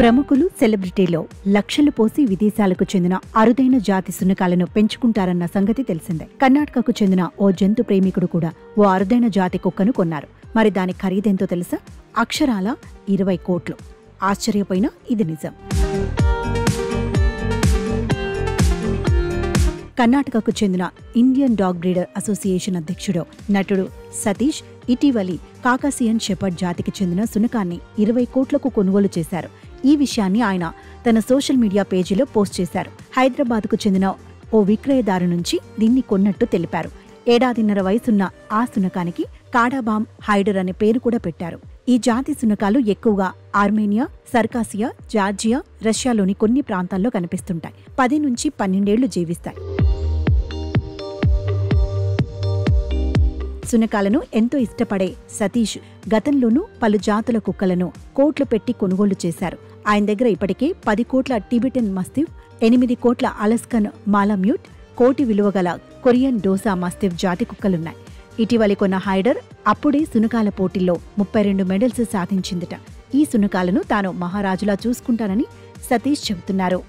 ప్రముఖులు సెలబ్రిటీలో లక్షలు పోసి విదేశాలకు చెందిన అరుదైన జాతి సునకాలను పెంచుకుంటారన్న సంగతి తెలిసిందే. కర్ణాటకకు చెందిన ఓ జంతు ప్రేమికుడు కూడా ఓ అరుదైన జాతి కుక్కను కొన్నారు. మరి దాని ఖరీదెంతో తెలుసా? అక్షరాల 20 కోట్లు. ఆశ్చర్యపోయినా ఇది నిజం. కర్ణాటకకు చెందిన ఇండియన్ డాగ్ బ్రీడర్ అసోసియేషన్ అధ్యక్షుడు నటుడు సతీష్ ఇటీవలి కాకాసియన్ షెపర్డ్ జాతికి చెందిన సునకాన్ని 20 కోట్లకు కొనుగోలు చేశారు. ఈ విషయాన్ని ఆయన తన సోషల్ మీడియా పేజీలో పోస్ట్ చేశారు. హైదరాబాద్కు చెందిన ఓ విక్రయదారు నుంచి దీన్ని కొన్నట్టు తెలిపారు. ఏడాదిన్నర వయసున్న ఆ సునకానికి కాడాబామ్ హైడర్ అనే పేరు కూడా పెట్టారు. ఈ జాతి సునకాలు ఎక్కువగా ఆర్మేనియా, సర్కాసియా, జార్జియా, రష్యాలోని కొన్ని ప్రాంతాల్లో కనిపిస్తుంటాయి. 10 నుంచి 12 ఏళ్లు జీవిస్తాయి. సునకాలను ఎంతో ఇష్టపడే సతీష్ గతంలోనూ పలు జాతుల కుక్కలను కోట్లు పెట్టి కొనుగోలు చేశారు. ఆయన దగ్గర ఇప్పటికే 10 కోట్ల టిబెటన్ మస్టిఫ్, 8 కోట్ల అలస్కన్ మాలామ్యూట్, కోటి విలువ గల కొరియన్ డోసా మస్టిఫ్ జాతి కుక్కలున్నాయి. ఇటీవలి కొన్న హైడర్ అప్పుడే సునకాల పోటీల్లో 32 మెడల్స్ సాధించిందట. ఈ సునకాలను తాను మహారాజులా చూసుకుంటానని సతీష్ చెబుతున్నారు.